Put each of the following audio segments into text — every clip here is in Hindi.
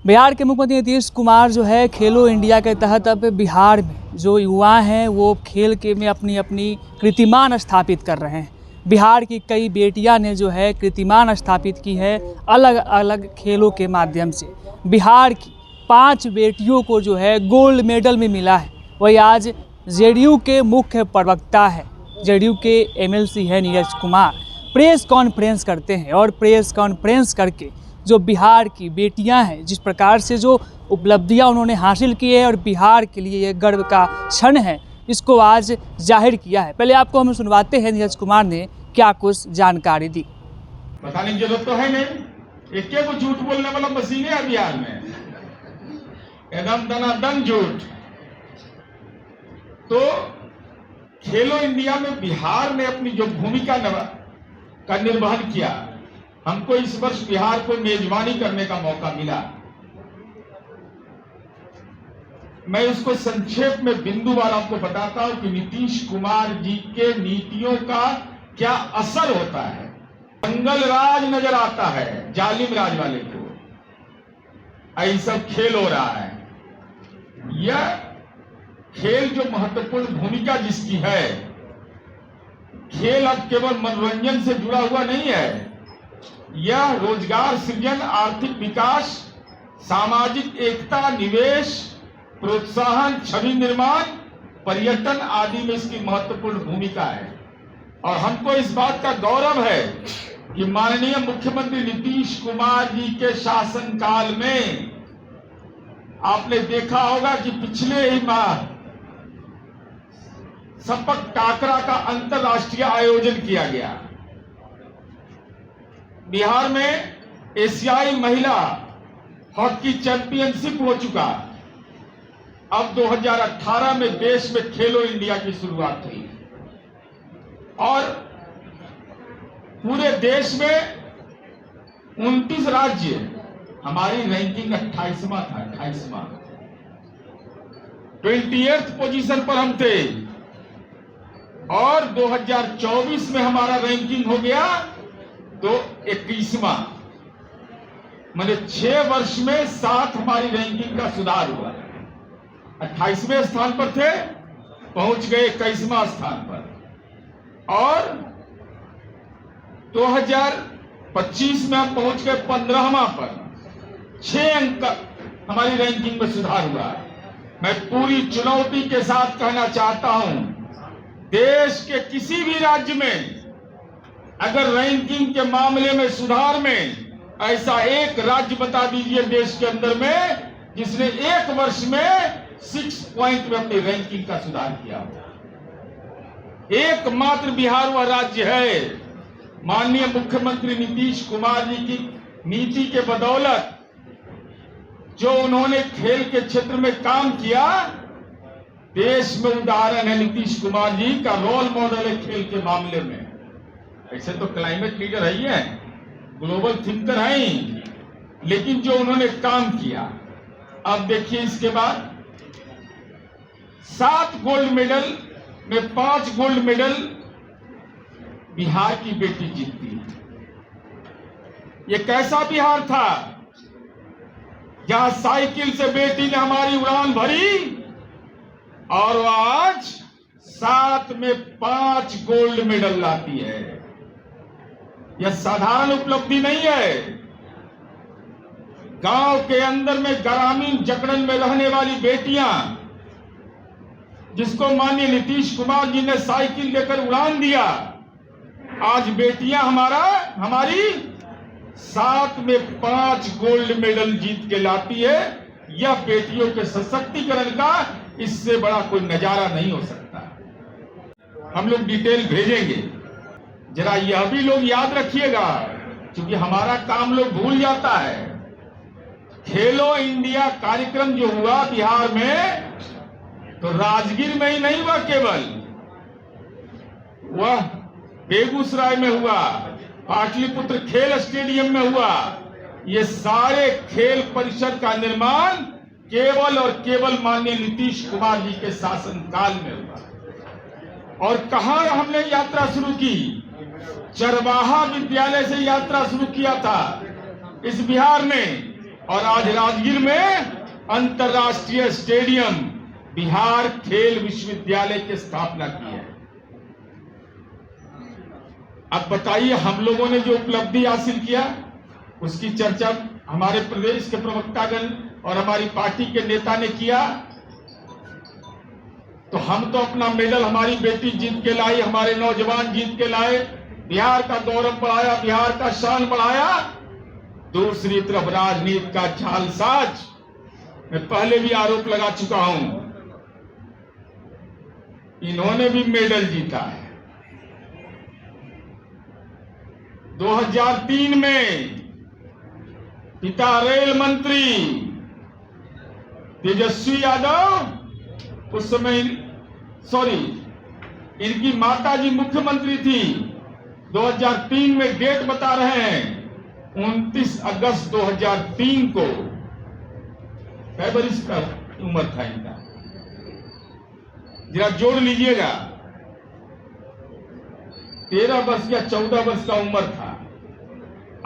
बिहार के मुख्यमंत्री नीतीश कुमार जो है खेलो इंडिया के तहत अब बिहार में जो युवा हैं वो खेल के में अपनी अपनी कीर्तिमान स्थापित कर रहे हैं। बिहार की कई बेटियां ने जो है कीर्तिमान स्थापित की है अलग अलग खेलों के माध्यम से। बिहार की 5 बेटियों को जो है गोल्ड मेडल में मिला है। वही आज जेडीयू के मुख्य प्रवक्ता है, जेडीयू के एमएलसी है नीरज कुमार, प्रेस कॉन्फ्रेंस करते हैं और प्रेस कॉन्फ्रेंस करके जो बिहार की बेटियां हैं, जिस प्रकार से जो उपलब्धियां उन्होंने हासिल की है और बिहार के लिए ये गर्व का क्षण है, इसको आज जाहिर किया है। पहले आपको हम सुनवाते हैं नीरज कुमार ने क्या कुछ जानकारी दी। बताने की जरूरत तो है नहीं, एक को झूठ बोलने वाला मशीन है बिहार में, एकदम दनादन झूठ। तो खेलो इंडिया में बिहार ने अपनी जो भूमिका का निर्वहन किया, हमको इस वर्ष बिहार को मेजबानी करने का मौका मिला। मैं उसको संक्षेप में बिंदुवार आपको बताता हूं कि नीतीश कुमार जी के नीतियों का क्या असर होता है। जंगल राज नजर आता है जालिम राज वाले को, ऐसा खेल हो रहा है। यह खेल जो महत्वपूर्ण भूमिका जिसकी है, खेल अब केवल मनोरंजन से जुड़ा हुआ नहीं है, यह रोजगार सृजन, आर्थिक विकास, सामाजिक एकता, निवेश, प्रोत्साहन, छवि निर्माण, पर्यटन आदि में इसकी महत्वपूर्ण भूमिका है। और हमको इस बात का गौरव है कि माननीय मुख्यमंत्री नीतीश कुमार जी के शासनकाल में आपने देखा होगा कि पिछले ही माह सपक टाकरा का अंतरराष्ट्रीय आयोजन किया गया। बिहार में एशियाई महिला हॉकी चैंपियनशिप हो चुका। अब 2018 में देश में खेलो इंडिया की शुरुआत हुई और पूरे देश में 29 राज्य, हमारी रैंकिंग 28वां था, 28वां, 28th पोजीशन पर हम थे। और 2024 में हमारा रैंकिंग हो गया तो 21वां, माने 6 वर्ष में 7 हमारी रैंकिंग का सुधार हुआ। 28वें स्थान पर थे, पहुंच गए 21वां स्थान पर। और 2025 में हम पहुंच गए 15वां पर, 6 अंक हमारी रैंकिंग में सुधार हुआ। मैं पूरी चुनौती के साथ कहना चाहता हूं, देश के किसी भी राज्य में अगर रैंकिंग के मामले में सुधार में ऐसा एक राज्य बता दीजिए देश के अंदर में जिसने 1 वर्ष में 6 पॉइंट में अपनी रैंकिंग का सुधार किया। एकमात्र बिहार वह राज्य है। माननीय मुख्यमंत्री नीतीश कुमार जी की नीति के बदौलत जो उन्होंने खेल के क्षेत्र में काम किया, देश में उदाहरण है नीतीश कुमार जी का, रोल मॉडल है खेल के मामले में। ऐसे तो क्लाइमेट लीडर है ही है, ग्लोबल थिंकर है ही, लेकिन जो उन्होंने काम किया, अब देखिए इसके बाद 7 गोल्ड मेडल में 5 गोल्ड मेडल बिहार की बेटी जीतती है। ये कैसा बिहार था जहां साइकिल से बेटी ने हमारी उड़ान भरी और वह आज 7 में 5 गोल्ड मेडल लाती है। यह साधारण उपलब्धि नहीं है। गांव के अंदर में ग्रामीण जकड़न में रहने वाली बेटियां, जिसको माननीय नीतीश कुमार जी ने साइकिल लेकर उड़ान दिया, आज बेटियां हमारी 7 में 5 गोल्ड मेडल जीत के लाती है। यह बेटियों के सशक्तिकरण का इससे बड़ा कोई नजारा नहीं हो सकता। हम लोग डिटेल भेजेंगे, जरा यह भी लोग याद रखिएगा, क्योंकि हमारा काम लोग भूल जाता है। खेलो इंडिया कार्यक्रम जो हुआ बिहार में, तो राजगीर में ही नहीं हुआ, केवल वह बेगूसराय में हुआ, पाटलिपुत्र खेल स्टेडियम में हुआ। ये सारे खेल परिसर का निर्माण केवल और केवल माननीय नीतीश कुमार जी के शासनकाल में हुआ। और कहां हमने यात्रा शुरू की? चरवाहा विद्यालय से यात्रा शुरू किया था इस बिहार में। और आज राजगीर में अंतर्राष्ट्रीय स्टेडियम बिहार खेल विश्वविद्यालय की स्थापना की है। अब बताइए, हम लोगों ने जो उपलब्धि हासिल किया उसकी चर्चा हमारे प्रदेश के प्रवक्तागण और हमारी पार्टी के नेता ने किया। तो हम तो अपना मेडल हमारी बेटी जीत के लाई, हमारे नौजवान जीत के लाए, बिहार का गौरव बढ़ाया, बिहार का शान बढ़ाया। दूसरी तरफ राजनीति का जालसाज, मैं पहले भी आरोप लगा चुका हूं, इन्होंने भी मेडल जीता है। 2003 में पिता रेल मंत्री तेजस्वी यादव, उस समय इनकी माताजी मुख्यमंत्री थी। 2003 में डेट बता रहे हैं 29 अगस्त 2003 को। कै बरिस का उम्र था इनका, जरा जोड़ लीजिएगा, 13 वर्ष या 14 वर्ष का उम्र था।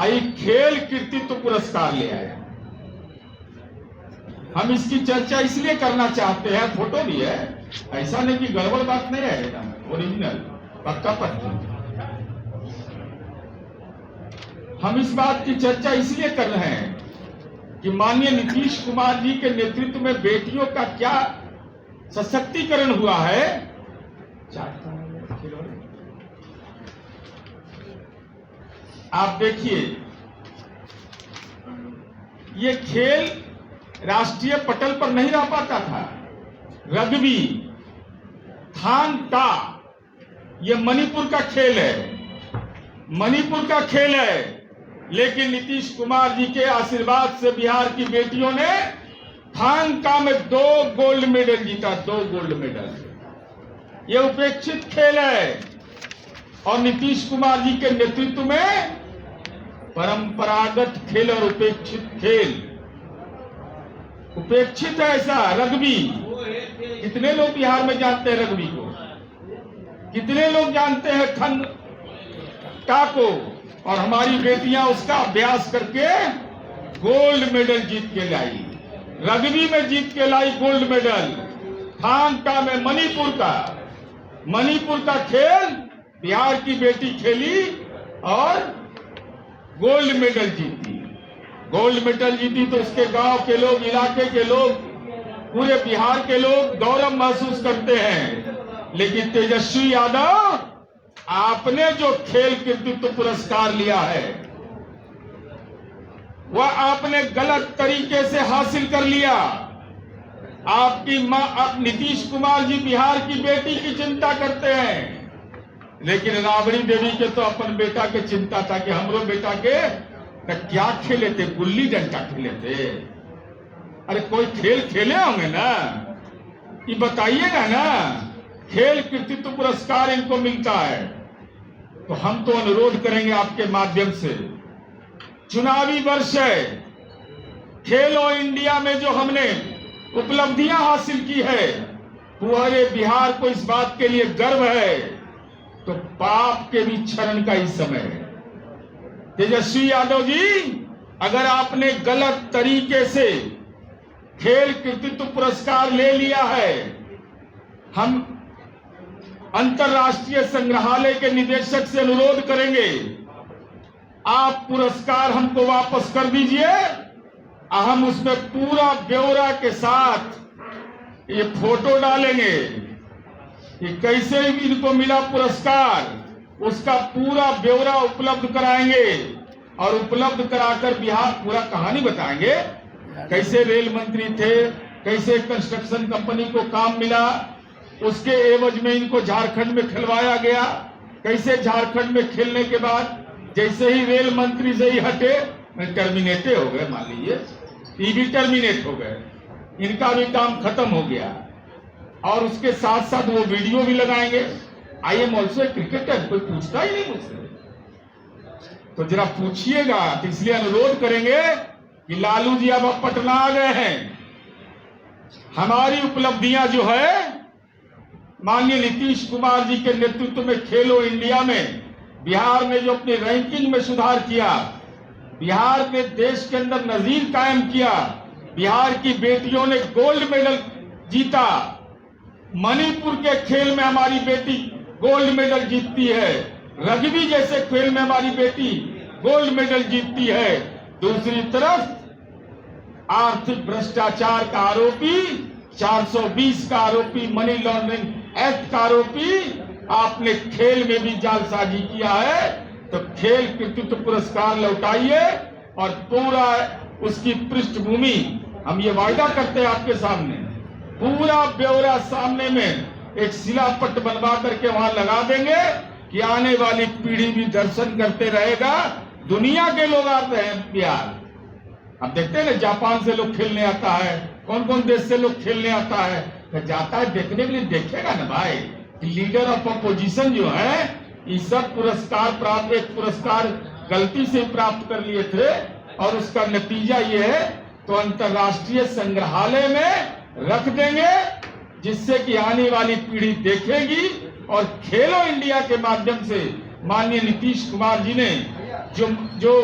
आई खेल कृतित्व पुरस्कार ले आया। हम इसकी चर्चा इसलिए करना चाहते हैं, फोटो भी है, ऐसा नहीं कि गड़बड़ बात नहीं है, एकदम ओरिजिनल पक्का पत्ती। हम इस बात की चर्चा इसलिए कर रहे हैं कि माननीय नीतीश कुमार जी के नेतृत्व में बेटियों का क्या सशक्तिकरण हुआ है। आप देखिए, ये खेल राष्ट्रीय पटल पर नहीं रह पाता था। रग्बी, थांग ता, ये मणिपुर का खेल है, मणिपुर का खेल है। लेकिन नीतीश कुमार जी के आशीर्वाद से बिहार की बेटियों ने थांग ता में 2 गोल्ड मेडल जीता, 2 गोल्ड मेडल। ये उपेक्षित खेल है और नीतीश कुमार जी के नेतृत्व में परंपरागत खेल और उपेक्षित खेल, उपेक्षित है ऐसा रग्बी। कितने लोग बिहार में जानते हैं रग्बी को? कितने लोग जानते हैं थंग ता को? और हमारी बेटियां उसका अभ्यास करके गोल्ड मेडल जीत के लाई। रग्बी में जीत के लाई गोल्ड मेडल, थांग ता में मणिपुर का खेल बिहार की बेटी खेली और गोल्ड मेडल जीती। गोल्ड मेडल जीती तो उसके गांव के लोग, इलाके के लोग, पूरे बिहार के लोग गौरव महसूस करते हैं। लेकिन तेजस्वी यादव, आपने जो खेल कृतित्व पुरस्कार लिया है वह आपने गलत तरीके से हासिल कर लिया। आपकी मां, आप नीतीश कुमार जी बिहार की बेटी की चिंता करते हैं, लेकिन राबड़ी देवी के तो अपन बेटा के चिंता था कि हमरो बेटा के क्या खेले थे, गुल्ली डंडा खेले थे। अरे कोई खेल खेले होंगे ना, ये बताइएगा ना। खेल कृतित्व पुरस्कार इनको मिलता है। तो हम तो अनुरोध करेंगे आपके माध्यम से, चुनावी वर्ष है, खेलो इंडिया में जो हमने उपलब्धियां हासिल की है, पूरे बिहार को इस बात के लिए गर्व है। तो पाप के भी क्षरण का ही समय है। तेजस्वी यादव जी, अगर आपने गलत तरीके से खेल कृतित्व पुरस्कार ले लिया है, हम अंतर्राष्ट्रीय संग्रहालय के निदेशक से अनुरोध करेंगे, आप पुरस्कार हमको वापस कर दीजिए। हम उसमें पूरा ब्यौरा के साथ ये फोटो डालेंगे कि कैसे इनको मिला पुरस्कार, उसका पूरा ब्यौरा उपलब्ध कराएंगे और उपलब्ध कराकर बिहार पूरा कहानी बताएंगे, कैसे रेल मंत्री थे, कैसे कंस्ट्रक्शन कंपनी को काम मिला, उसके एवज में इनको झारखंड में खिलवाया गया, कैसे झारखंड में खेलने के बाद जैसे ही रेल मंत्री से ही हटे टर्मिनेटे हो गए, मान लीजिए ये भी टर्मिनेट हो गए, इनका भी काम खत्म हो गया। और उसके साथ साथ वो वीडियो भी लगाएंगे, आई एम ऑल्सो क्रिकेटर। कोई पूछता ही नहीं मुझसे, तो जरा पूछिएगा। तो इसलिए अनुरोध करेंगे कि लालू जी अब पटना आ गए हैं, हमारी उपलब्धियां जो है माननीय नीतीश कुमार जी के नेतृत्व में खेलो इंडिया में बिहार ने जो अपनी रैंकिंग में सुधार किया, बिहार में देश के अंदर नजीर कायम किया। बिहार की बेटियों ने गोल्ड मेडल जीता। मणिपुर के खेल में हमारी बेटी गोल्ड मेडल जीतती है। रग्बी जैसे खेल में हमारी बेटी गोल्ड मेडल जीतती है। दूसरी तरफ आर्थिक भ्रष्टाचार का आरोपी, 420 का आरोपी, मनी लॉन्ड्रिंग एक्ट का आरोपी आपने खेल में भी जालसाजी किया है, तो खेल कृतित्व पुरस्कार लौटाइए और पूरा उसकी पृष्ठभूमि हम ये वायदा करते हैं आपके सामने, पूरा ब्यौरा सामने में एक शिलापट बनवा करके वहां लगा देंगे कि आने वाली पीढ़ी भी दर्शन करते रहेगा। दुनिया के लोग आते हैं बिहार। अब देखते हैं ना, जापान से लोग खेलने आता है, कौन कौन देश से लोग खेलने आता है, तो जाता है देखने के लिए, देखेगा ना भाई। लीडर ऑफ अपोजिशन जो है, ये सब पुरस्कार प्राप्त, एक पुरस्कार गलती से प्राप्त कर लिए थे और उसका नतीजा ये है, तो अंतर्राष्ट्रीय संग्रहालय में रख देंगे, जिससे कि आने वाली पीढ़ी देखेगी। और खेलो इंडिया के माध्यम से माननीय नीतीश कुमार जी ने जो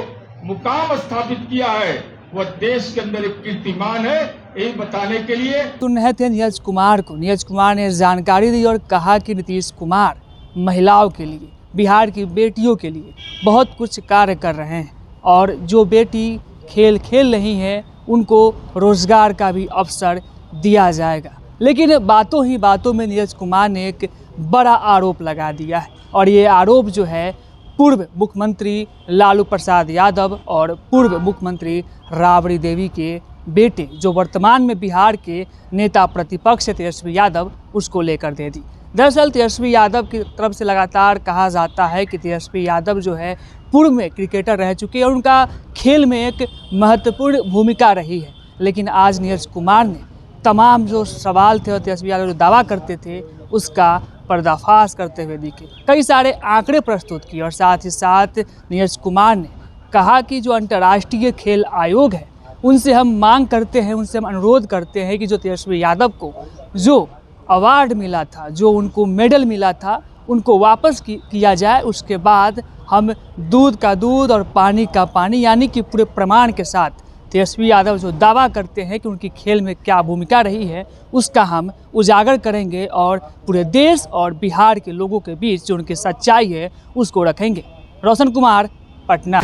मुकाम स्थापित किया है, वह देश के अंदर एक कीर्तिमान है, यही बताने के लिए सुन रहे थे नीरज कुमार को। नीरज कुमार ने जानकारी दी और कहा कि नीतीश कुमार महिलाओं के लिए, बिहार की बेटियों के लिए बहुत कुछ कार्य कर रहे हैं और जो बेटी खेल खेल रही हैं उनको रोजगार का भी अवसर दिया जाएगा। लेकिन बातों ही बातों में नीरज कुमार ने एक बड़ा आरोप लगा दिया है और ये आरोप जो है पूर्व मुख्यमंत्री लालू प्रसाद यादव और पूर्व मुख्यमंत्री राबड़ी देवी के बेटे, जो वर्तमान में बिहार के नेता प्रतिपक्ष तेजस्वी यादव, उसको लेकर दे दी। दरअसल तेजस्वी यादव की तरफ से लगातार कहा जाता है कि तेजस्वी यादव जो है पूर्व में क्रिकेटर रह चुके हैं और उनका खेल में एक महत्वपूर्ण भूमिका रही है। लेकिन आज नीरज कुमार ने तमाम जो सवाल थे और तेजस्वी यादव जो दावा करते थे उसका पर्दाफाश करते हुए दिखे, कई सारे आंकड़े प्रस्तुत किए और साथ ही साथ नीरज कुमार ने कहा कि जो अंतर्राष्ट्रीय खेल आयोग है उनसे हम मांग करते हैं, उनसे हम अनुरोध करते हैं कि जो तेजस्वी यादव को जो अवार्ड मिला था, जो उनको मेडल मिला था, उनको वापस किया जाए। उसके बाद हम दूध का दूध और पानी का पानी, यानी कि पूरे प्रमाण के साथ तेजस्वी यादव जो दावा करते हैं कि उनकी खेल में क्या भूमिका रही है उसका हम उजागर करेंगे और पूरे देश और बिहार के लोगों के बीच जो उनकी सच्चाई है उसको रखेंगे। रोशन कुमार, पटना।